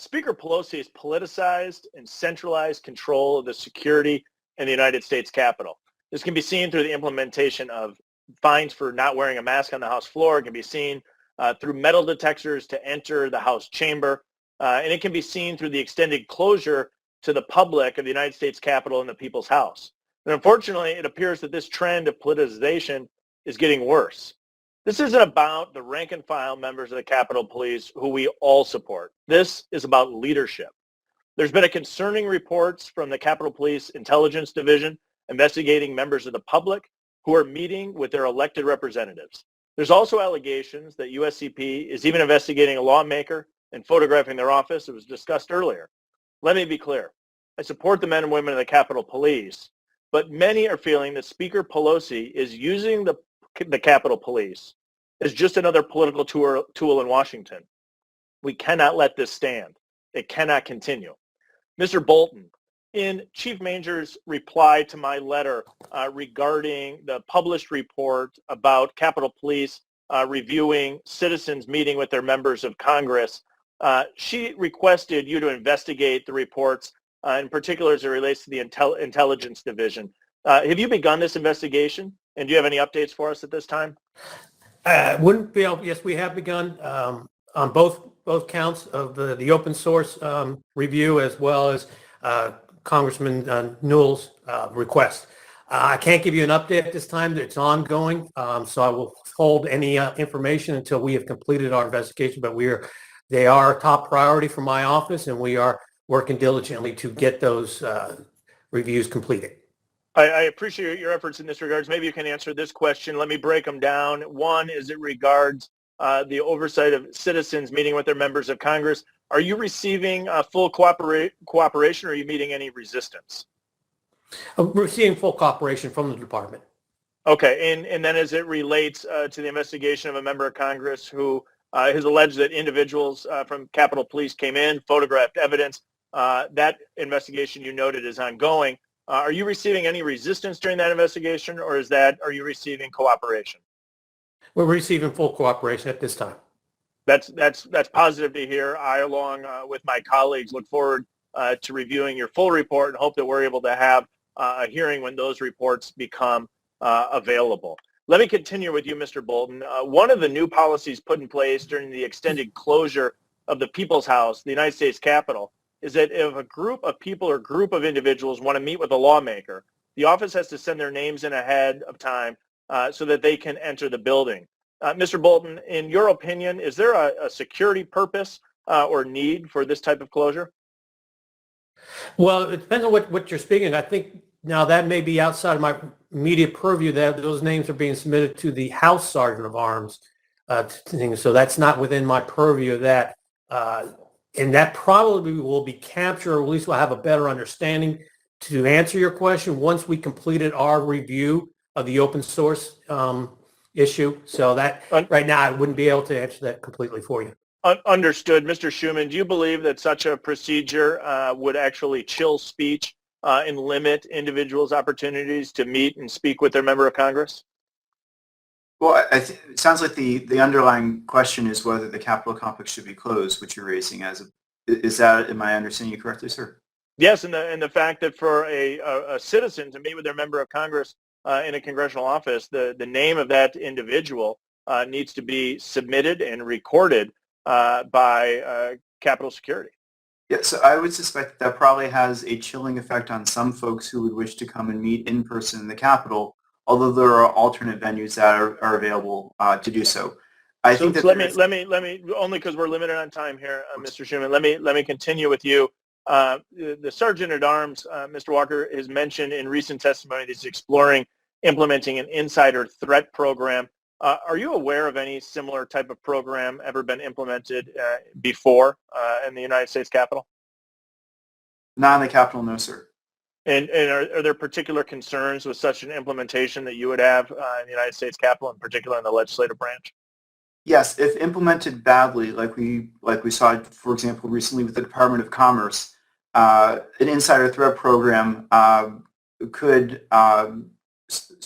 Speaker Pelosi has politicized and centralized control of the security in the United States Capitol. This can be seen through the implementation of fines for not wearing a mask on the House floor. It can be seen through metal detectors to enter the House chamber. And it can be seen through the extended closure to the public of the United States Capitol and the People's House. And unfortunately, it appears that this trend of politicization is getting worse. This isn't about the rank and file members of the Capitol Police who we all support. This is about leadership. There's been a concerning reports from the Capitol Police Intelligence Division investigating members of the public who are meeting with their elected representatives. There's also allegations that USCP is even investigating a lawmaker and photographing their office. It was discussed earlier. Let me be clear. I support the men and women of the Capitol Police, but many are feeling that Speaker Pelosi is using the Capitol Police as just another political tool in Washington. We cannot let this stand. It cannot continue. Mr. Bolton, in Chief Manger's reply to my letter regarding the published report about Capitol Police reviewing citizens meeting with their members of Congress, she requested you to investigate the reports, in particular as it relates to the Intelligence Division. Have you begun this investigation, and do you have any updates for us at this time? Wouldn't be able, yes, we have begun on both counts of the open source review as well as Congressman Newell's request. I can't give you an update at this time. It's ongoing, so I will hold any information until we have completed our investigation. But they are a top priority for my office, and we are working diligently to get those reviews completed. I appreciate your efforts in this regards. Maybe you can answer this question. Let me break them down. One is it regards the oversight of citizens meeting with their members of Congress. Are you receiving full cooperation, or are you meeting any resistance? I'm receiving full cooperation from the department. Okay, and then as it relates to the investigation of a member of Congress who has alleged that individuals from Capitol Police came in, photographed evidence, that investigation you noted is ongoing. Are you receiving any resistance during that investigation, or are you receiving cooperation? We're receiving full cooperation at this time. That's positive to hear. I, along with my colleagues, look forward to reviewing your full report and hope that we're able to have a hearing when those reports become available. Let me continue with you, Mr. Bolton. One of the new policies put in place during the extended closure of the People's House, the United States Capitol, is that if a group of people or group of individuals want to meet with a lawmaker, the office has to send their names in ahead of time so that they can enter the building. Mr. Bolton, in your opinion, is there a security purpose or need for this type of closure? Well, it depends on what you're speaking. I think now that may be outside of my immediate purview, that those names are being submitted to the House Sergeant of Arms. So that's not within my purview of that. And that probably will be captured, or at least we'll have a better understanding to answer your question once we completed our review of the open source issue. So that right now I wouldn't be able to answer that completely for you. Understood. Mr. Schuman, do you believe that such a procedure would actually chill speech and limit individuals' opportunities to meet and speak with their member of Congress? Well, it sounds like the underlying question is whether the Capitol complex should be closed, which you're raising is that, am I understanding you correctly, sir? Yes, and the fact that for a citizen to meet with their member of Congress in a congressional office, the name of that individual needs to be submitted and recorded by Capitol Security. Yeah, so I would suspect that probably has a chilling effect on some folks who would wish to come and meet in person in the Capitol, although there are alternate venues that are available to do so. I think that let me only because we're limited on time here, Mr. Schuman. Let me continue with you. The Sergeant at Arms, Mr. Walker, has mentioned in recent testimony that he's exploring implementing an insider threat program. Are you aware of any similar type of program ever been implemented before in the United States Capitol? Not in the Capitol, no, sir. And are there particular concerns with such an implementation that you would have in the United States Capitol, in particular in the legislative branch? Yes, if implemented badly, like we saw, for example, recently with the Department of Commerce, an insider threat program could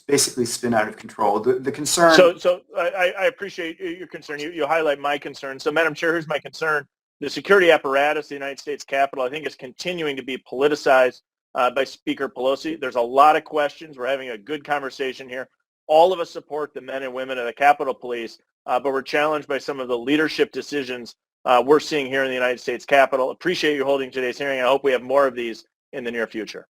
basically spin out of control. The concern. So I appreciate your concern. You highlight my concern. So, Madam Chair, here's my concern. The security apparatus of the United States Capitol, I think, is continuing to be politicized by Speaker Pelosi. There's a lot of questions. We're having a good conversation here. All of us support the men and women of the Capitol Police, but we're challenged by some of the leadership decisions we're seeing here in the United States Capitol. Appreciate you holding today's hearing. I hope we have more of these in the near future.